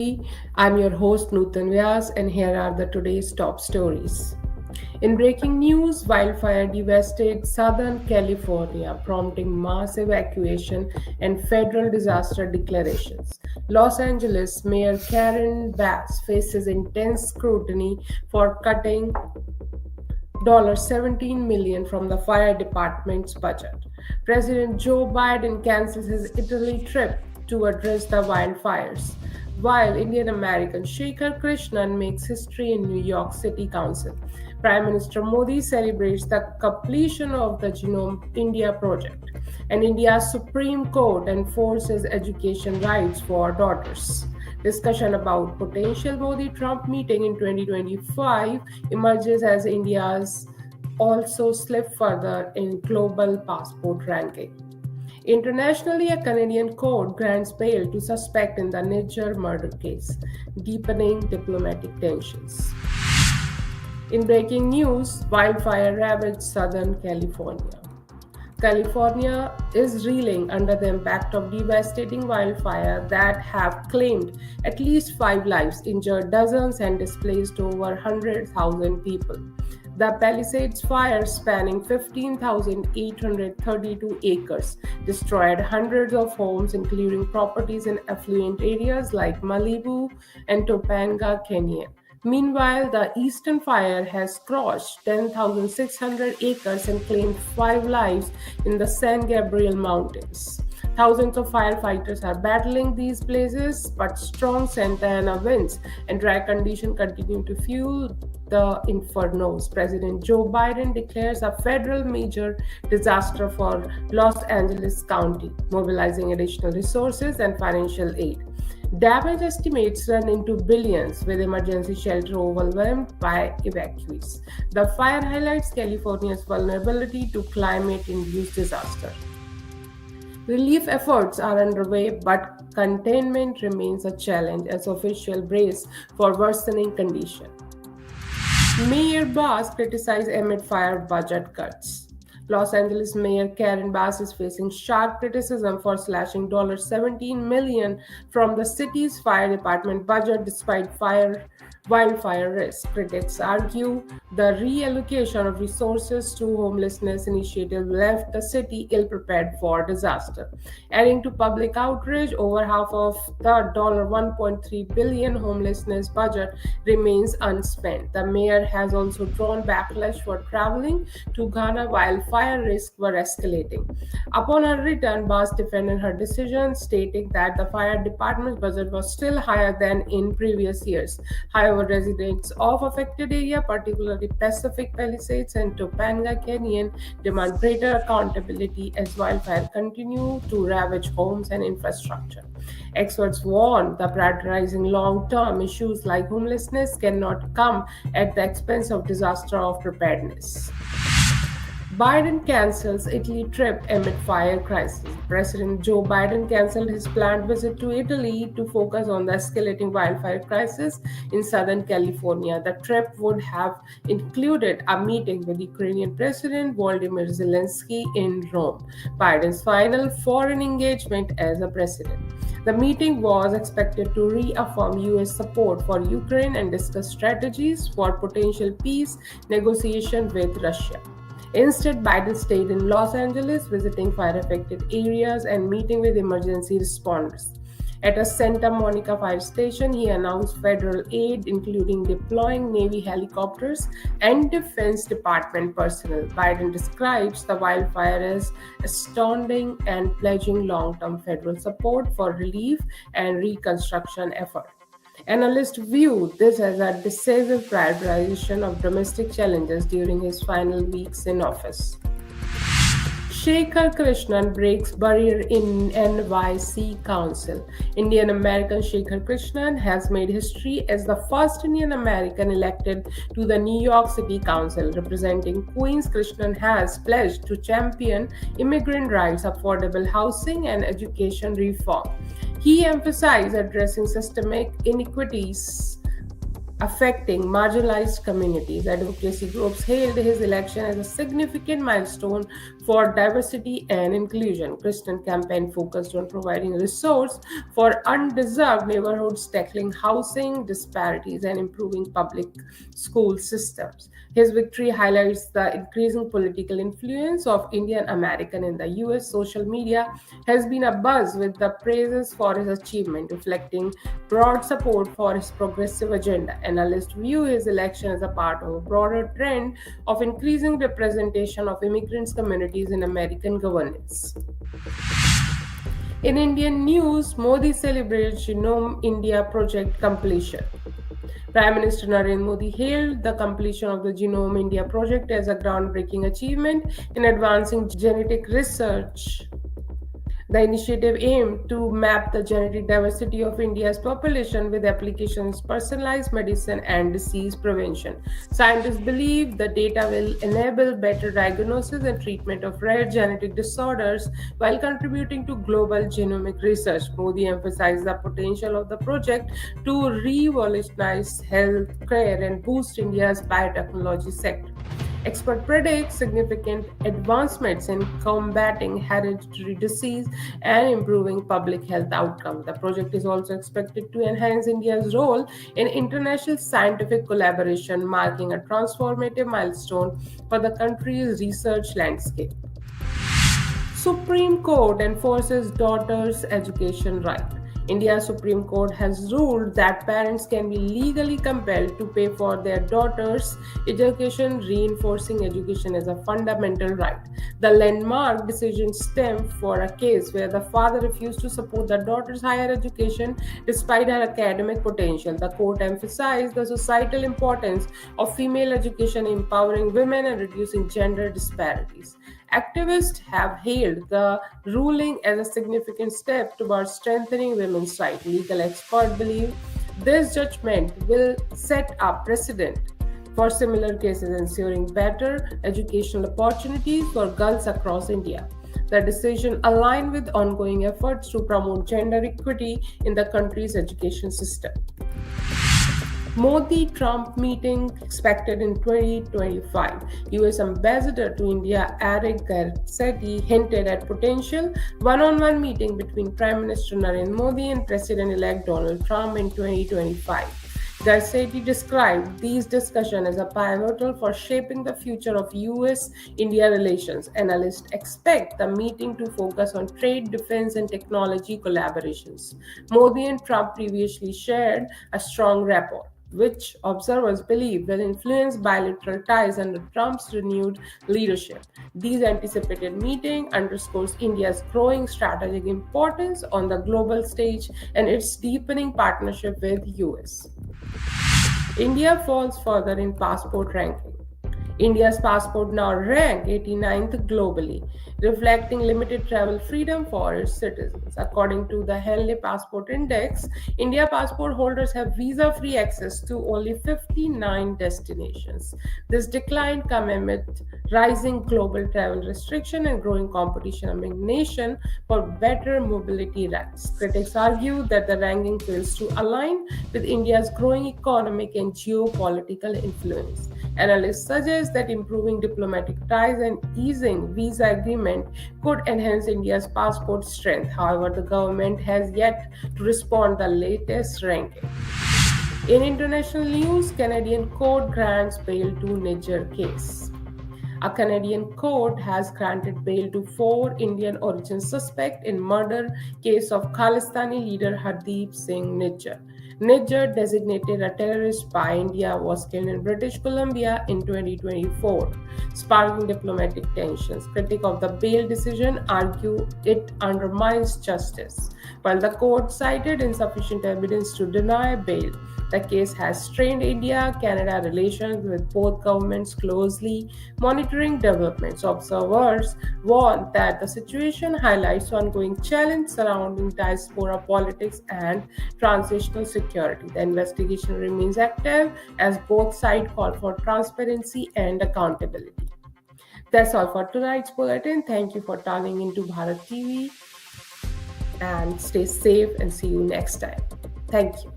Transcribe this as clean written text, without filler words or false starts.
I'm your host Nutan Vyas, and here are the today's top stories. In breaking news, wildfire devastated Southern California, prompting mass evacuation and federal disaster declarations. Los Angeles Mayor Karen Bass faces intense scrutiny for cutting $17 million from the fire department's budget. President Joe Biden cancels his Italy trip to address the wildfires, while Indian American Shekar Krishnan makes history in New York City Council. Prime Minister Modi celebrates the completion of the Genome India Project, and India's Supreme Court enforces education rights for daughters. Discussion about potential Modi-Trump meeting in 2025 emerges as India's also slip further in global passport ranking. Internationally, a Canadian court grants bail to suspect in the Nijjar murder case, deepening diplomatic tensions. In breaking news, wildfire ravaged Southern California. California is reeling under the impact of devastating wildfires that have claimed at least 5 lives, injured dozens, and displaced over 100,000 people. The Palisades fire, spanning 15,832 acres, destroyed hundreds of homes, including properties in affluent areas like Malibu and Topanga Canyon. Meanwhile, the Eastern Fire has scorched 10,600 acres and claimed 5 lives in the San Gabriel Mountains. Thousands of firefighters are battling these blazes, but strong Santa Ana winds and dry conditions continue to fuel the infernos. President Joe Biden declares a federal major disaster for Los Angeles County, mobilizing additional resources and financial aid. Damage estimates run into billions, with emergency shelter overwhelmed by evacuees. The fire highlights California's vulnerability to climate induced disaster. Relief efforts are underway, but containment remains a challenge as officials brace for worsening conditions. Mayor Bass criticized amid fire budget cuts. Los Angeles Mayor Karen Bass is facing sharp criticism for slashing $17 million from the city's fire department budget despite wildfire risk. Critics argue the reallocation of resources to homelessness initiative left the city ill-prepared for disaster. Adding to public outrage, over half of the $1.3 billion homelessness budget remains unspent. The mayor has also drawn backlash for traveling to Ghana while fire risks were escalating. Upon her return, Bass defended her decision, stating that the fire department's budget was still higher than in previous years. However, residents of affected area, particularly Pacific Palisades and Topanga Canyon, demand greater accountability as wildfires continue to ravage homes and infrastructure. Experts warn that prioritizing long-term issues like homelessness cannot come at the expense of disaster of preparedness. Biden cancels Italy trip amid fire crisis. President Joe Biden canceled his planned visit to Italy to focus on the escalating wildfire crisis in Southern California. The trip would have included a meeting with Ukrainian President Volodymyr Zelensky in Rome, Biden's final foreign engagement as a president. The meeting was expected to reaffirm U.S. support for Ukraine and discuss strategies for potential peace negotiations with Russia. Instead, Biden stayed in Los Angeles, visiting fire-affected areas and meeting with emergency responders. At a Santa Monica fire station, he announced federal aid, including deploying Navy helicopters and Defense Department personnel. Biden describes the wildfire as astounding and pledging long-term federal support for relief and reconstruction efforts. Analysts view this as a decisive prioritization of domestic challenges during his final weeks in office. Shekar Krishnan breaks barrier in NYC Council. Indian American Shekar Krishnan has made history as the first Indian American elected to the New York City Council. Representing Queens, Krishnan has pledged to champion immigrant rights, affordable housing, and education reform. He emphasized addressing systemic inequities affecting marginalized communities. Advocacy groups hailed his election as a significant milestone for diversity and inclusion. Krishnan campaign focused on providing resources for undeserved neighborhoods, tackling housing disparities, and improving public school systems. His victory highlights the increasing political influence of Indian American in the US. Social media has been abuzz with the praises for his achievement, reflecting broad support for his progressive agenda. Analysts view his election as a part of a broader trend of increasing representation of immigrant communities in American governance. In Indian news, Modi celebrated Genome India Project completion. Prime Minister Narendra Modi hailed the completion of the Genome India Project as a groundbreaking achievement in advancing genetic research. The initiative aimed to map the genetic diversity of India's population with applications in personalized medicine and disease prevention. Scientists believe the data will enable better diagnosis and treatment of rare genetic disorders while contributing to global genomic research. Modi emphasized the potential of the project to revolutionize healthcare and boost India's biotechnology sector. Experts predict significant advancements in combating hereditary disease and improving public health outcomes. The project is also expected to enhance India's role in international scientific collaboration, marking a transformative milestone for the country's research landscape. Supreme Court enforces daughters' education right. India's Supreme Court has ruled that parents can be legally compelled to pay for their daughters' education, reinforcing education as a fundamental right. The landmark decision stemmed from a case where the father refused to support the daughter's higher education despite her academic potential. The court emphasized the societal importance of female education, empowering women and reducing gender disparities. Activists have hailed the ruling as a significant step towards strengthening women's rights. Legal experts believe this judgment will set a precedent for similar cases, ensuring better educational opportunities for girls across India. The decision aligned with ongoing efforts to promote gender equity in the country's education system. Modi-Trump meeting expected in 2025. US Ambassador to India Eric Garcetti hinted at potential one-on-one meeting between Prime Minister Narendra Modi and President-elect Donald Trump in 2025. Garcetti described these discussions as a pivotal for shaping the future of US-India relations. Analysts expect the meeting to focus on trade, defense, and technology collaborations. Modi and Trump previously shared a strong rapport, which observers believe will influence bilateral ties under Trump's renewed leadership. This anticipated meeting underscores India's growing strategic importance on the global stage and its deepening partnership with US. India falls further in passport ranking. India's passport now rank 89th globally, reflecting limited travel freedom for its citizens. According to the Henley Passport Index, India passport holders have visa-free access to only 59 destinations. This decline comes amid rising global travel restriction and growing competition among nations for better mobility rights. Critics argue that the ranking fails to align with India's growing economic and geopolitical influence. Analysts suggest that improving diplomatic ties and easing visa agreement could enhance India's passport strength. However, the government has yet to respond to the latest ranking. In international news, Canadian court grants bail to Nijjar case. A Canadian court has granted bail to 4 Indian origin suspects in murder case of Khalistani leader Hardeep Singh Nijjar. Nijjar, designated a terrorist by India, was killed in British Columbia in 2024, sparking diplomatic tensions. Critics of the bail decision argue it undermines justice, while the court cited insufficient evidence to deny bail. The case has strained India-Canada relations, with both governments closely monitoring developments. Observers warn that the situation highlights ongoing challenges surrounding diaspora politics and transitional security. The investigation remains active as both sides call for transparency and accountability. That's all for tonight's bulletin. Thank you for tuning into Bharat TV, and stay safe and see you next time. Thank you.